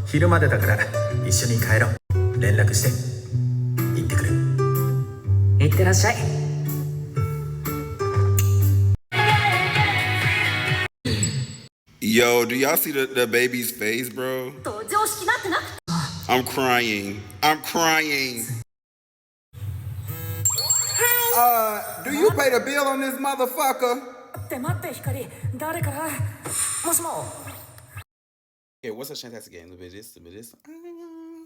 昼までだから一緒に帰ろう。連絡して行ってくる。いってらっしゃい。Yo, do y'all see the baby's face, bro? I'm crying. I'm crying. Do you pay the bill on this motherfucker? って待って、光。誰から？もしも。Okay, what's up, fantastic game? A bit this.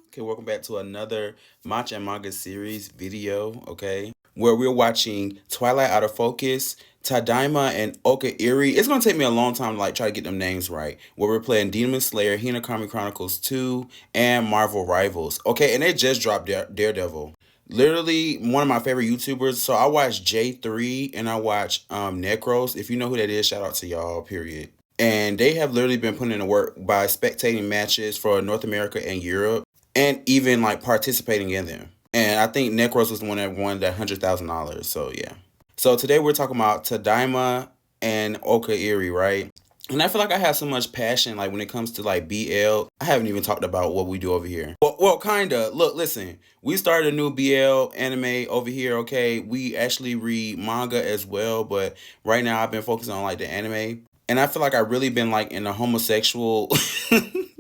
Okay, welcome back to another Match Manga Series video, okay? Where we're watching Twilight Out of Focus, Tadaima and Okaeri. It's gonna take me a long time to try to get them names right. Where we're playing Demon Slayer, Hinokami Chronicles 2, and Marvel Rivals. Okay, and they just dropped Daredevil. Literally one of my favorite YouTubers. So I watch J3 and I watch Necros. If you know who that is, shout out to y'all, period. And they have literally been putting in the work by spectating matches for North America and Europe, and even participating in them. And I think Necros was the one that won that $100,000. So yeah. So today we're talking about Tadaima and Okaeri, right? And I feel like I have so much passion, when it comes to BL. I haven't even talked about what we do over here. Well, kinda. Look, listen. We started a new BL anime over here, okay? We actually read manga as well, but right now I've been focusing on the anime. And I feel like I've really been in the homosexual,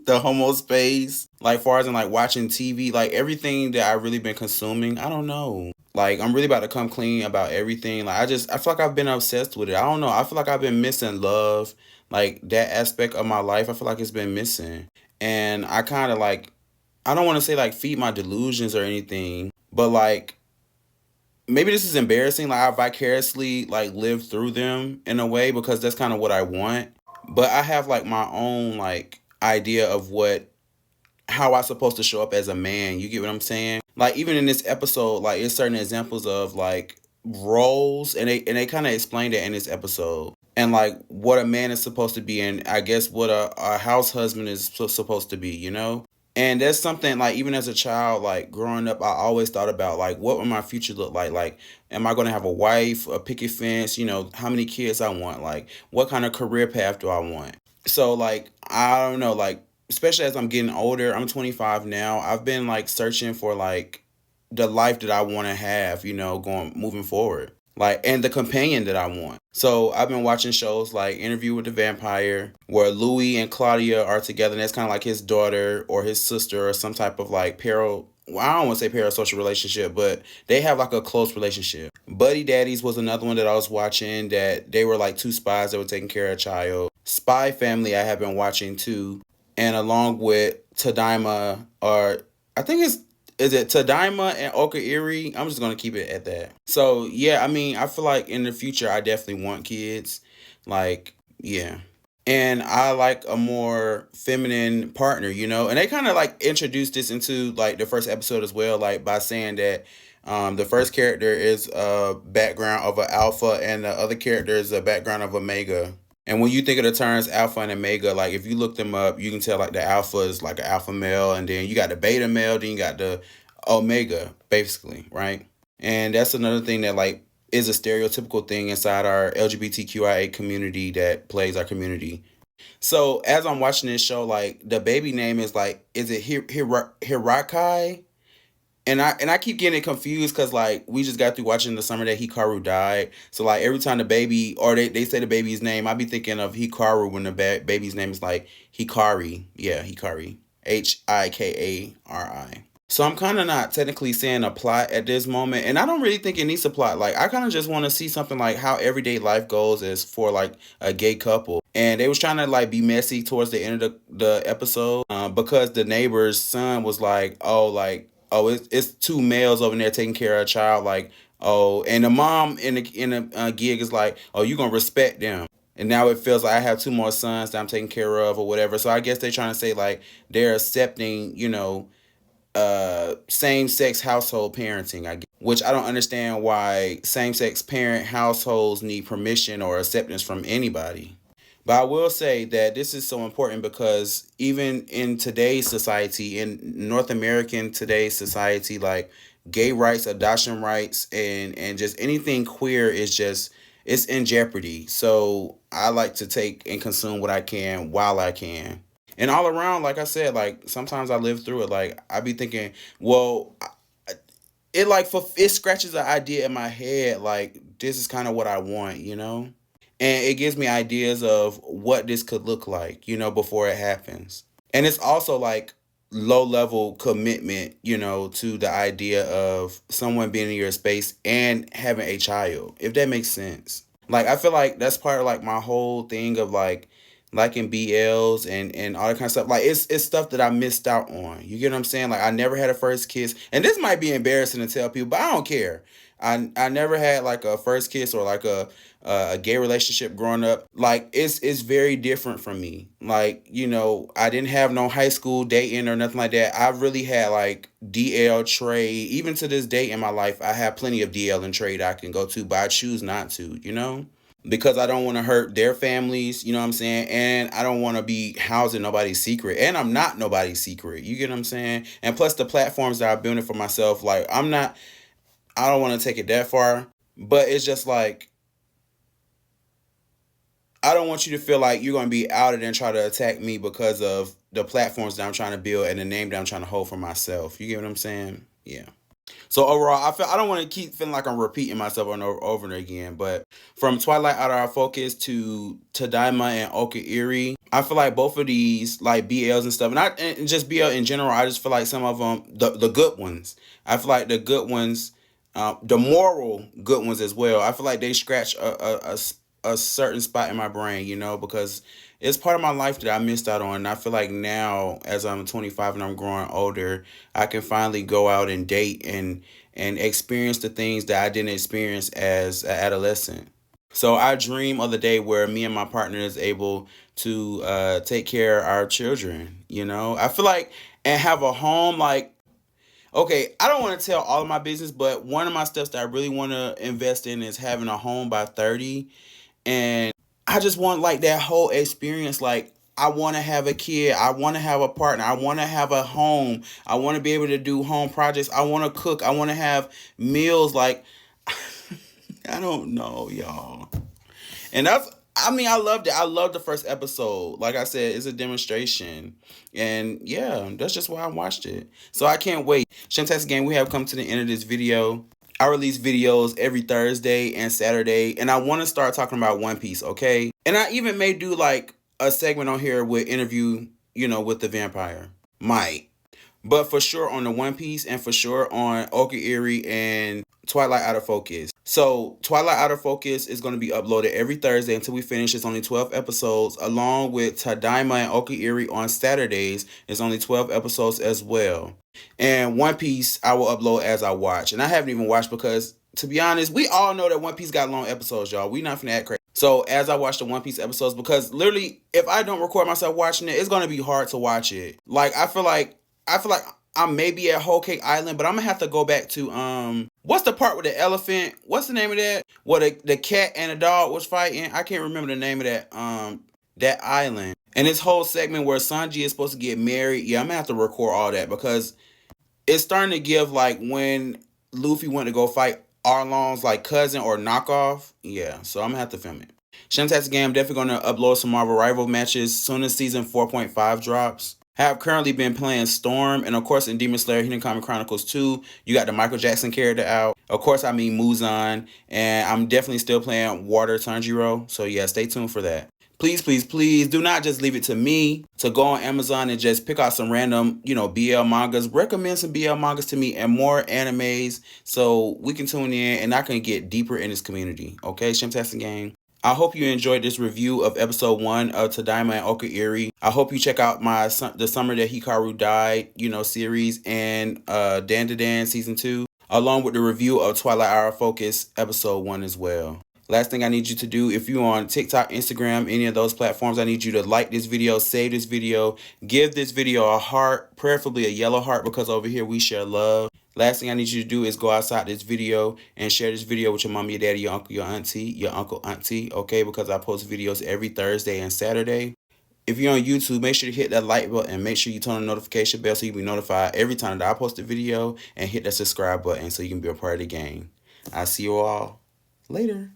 the homo space. Far as in watching TV, everything that I've really been consuming, I don't know. I'm really about to come clean about everything. I feel like I've been obsessed with it. I don't know. I feel like I've been missing love. That aspect of my life, I feel like it's been missing. And I kind of I don't want to say feed my delusions or anything, but maybe this is embarrassing. I vicariously live through them in a way because that's kind of what I want. But I have my own idea of how I'm supposed to show up as a man. You get what I'm saying? Even in this episode, it's certain examples of roles, and they kind of explained it in this episode. And what a man is supposed to be, and I guess what a house husband is supposed to be, you know? And that's something even as a child, growing up, I always thought about what would my future look like? Am I going to have a wife, a picket fence, how many kids I want? What kind of career path do I want? So I don't know, especially as I'm getting older, I'm 25 now. I've been searching for the life that I want to have, moving forward. And the companion that I want. So I've been watching shows like Interview with the Vampire, where Louis and Claudia are together, and that's kind of his daughter or his sister or some type of I don't want to say parasocial relationship, but they have a close relationship. Buddy Daddies was another one that I was watching, that they were two spies that were taking care of a child. Spy Family I have been watching too, and along with Tadaima, or I think is it Tadaima and Okaeri? I'm just going to keep it at that. So, yeah, I mean, I feel like in the future, I definitely want kids. Yeah. And I like a more feminine partner, And they kind of introduced this into the first episode as well, by saying that the first character is a background of an alpha and the other character is a background of omega. And when you think of the terms alpha and omega, if you look them up, you can tell the alpha is an alpha male, and then you got the beta male, then you got the omega, basically, right? And that's another thing that is a stereotypical thing inside our LGBTQIA community that plays our community. So as I'm watching this show, the baby name is is it Hirakai? And I keep getting it confused because we just got through watching the summer that Hikaru died. So every time the baby, or they say the baby's name, I be thinking of Hikaru when the baby's name is Hikari. Yeah, Hikari. Hikari. So I'm kind of not technically saying a plot at this moment, and I don't really think it needs a plot. I kind of just want to see something how everyday life goes as for a gay couple. And they was trying to be messy towards the end of the episode because the neighbor's son was oh, it's two males over there taking care of a child, oh, and the mom in the gig is oh, you gonna respect them. And now it feels like I have two more sons that I'm taking care of or whatever. So I guess they're trying to say they're accepting, same-sex household parenting, I guess. Which I don't understand why same-sex parent households need permission or acceptance from anybody. But I will say that this is so important because even in today's society, in North American today's society, gay rights, adoption rights, and just anything queer is just, it's in jeopardy. So I like to take and consume what I can while I can. And all around, like I said, like sometimes I live through it. Like I be thinking, well, it like it scratches an idea in my head. Like this is kind of what I want, and it gives me ideas of what this could look like, before it happens. And it's also like low level commitment, to the idea of someone being in your space and having a child, if that makes sense. Like I feel like that's part of like my whole thing of like liking BLs and all that kind of stuff. Like it's stuff that I missed out on. You get what I'm saying? Like I never had a first kiss. And this might be embarrassing to tell people, but I don't care. I never had like a first kiss or like a gay relationship growing up. Like it's very different from me. Like, I didn't have no high school dating or nothing like that. I really had like DL trade. Even to this day in my life, I have plenty of DL and trade I can go to, but I choose not to. Because I don't want to hurt their families, you know what I'm saying? And I don't want to be housing nobody's secret. And I'm not nobody's secret. You get what I'm saying? And plus the platforms that I'm building for myself, like I don't want to take it that far, but it's just like, I don't want you to feel like you're going to be outed and try to attack me because of the platforms that I'm trying to build and the name that I'm trying to hold for myself. You get what I'm saying? Yeah. So overall, I don't want to keep feeling like I'm repeating myself over and again, but from Twilight Out of Focus to Tadaima and Okaeri, I feel like both of these, like BLs and stuff, and just BL in general, I just feel like some of them, the good ones, I feel like the good ones, the moral good ones as well, I feel like they scratch a certain spot in my brain, because it's part of my life that I missed out on. And I feel like now, as I'm 25 and I'm growing older, I can finally go out and date and experience the things that I didn't experience as an adolescent. So I dream of the day where me and my partner is able to take care of our children, I feel like, and have a home. Like, okay, I don't want to tell all of my business, but one of my steps that I really want to invest in is having a home by 30. And I just want like that whole experience. Like I want to have a kid. I want to have a partner. I want to have a home. I want to be able to do home projects. I want to cook. I want to have meals. Like, I don't know, y'all. And I loved it. I loved the first episode. Like I said, it's a demonstration. And yeah, that's just why I watched it. So I can't wait. Shantax Gang, we have come to the end of this video. I release videos every Thursday and Saturday, and I want to start talking about One Piece, okay? And I even may do like a segment on here with interview, with the vampire. Might. But for sure on the One Piece and for sure on Okaeri and Twilight Out of Focus. So Twilight Out of Focus is going to be uploaded every Thursday until we finish. It's only 12 episodes, along with Tadaima and Okaeri on Saturdays. It's only 12 episodes as well. And One Piece I will upload as I watch. And I haven't even watched because, to be honest, we all know that One Piece got long episodes, y'all. We not finna act crazy. So as I watch the One Piece episodes, because literally, if I don't record myself watching it, it's going to be hard to watch it. Like, I feel like I may be at Whole Cake Island, but I'm gonna have to go back to what's the part with the elephant? What's the name of that? Where the cat and the dog was fighting? I can't remember the name of that island. And this whole segment where Sanji is supposed to get married, yeah, I'm gonna have to record all that because it's starting to give like when Luffy went to go fight Arlong's like cousin or knockoff. Yeah, so I'm gonna have to film it. Shantax Game, I'm definitely gonna upload some Marvel Rival matches soon as season 4.5 drops. Have currently been playing Storm, and of course in Demon Slayer Hinokami Chronicles 2, you got the Michael Jackson character out. Of course, I mean Muzan, and I'm definitely still playing Water Tanjiro, so yeah, stay tuned for that. Please, please, please do not just leave it to me to go on Amazon and just pick out some random, BL mangas. Recommend some BL mangas to me and more animes so we can tune in and I can get deeper in this community. Okay, Shimtastic Gang. I hope you enjoyed this review of episode 1 of Tadaima and Okaeri. I hope you check out the Summer That Hikaru Died, series and Dandadan season 2, along with the review of Twilight Out of Focus episode 1 as well. Last thing I need you to do, if you're on TikTok, Instagram, any of those platforms, I need you to like this video, save this video, give this video a heart, preferably a yellow heart, because over here we share love. Last thing I need you to do is go outside this video and share this video with your mom, your daddy, your uncle, your auntie, your uncle, auntie, okay? Because I post videos every Thursday and Saturday. If you're on YouTube, make sure to hit that like button and make sure you turn on the notification bell so you'll be notified every time that I post a video, and hit that subscribe button so you can be a part of the gang. I'll see you all later.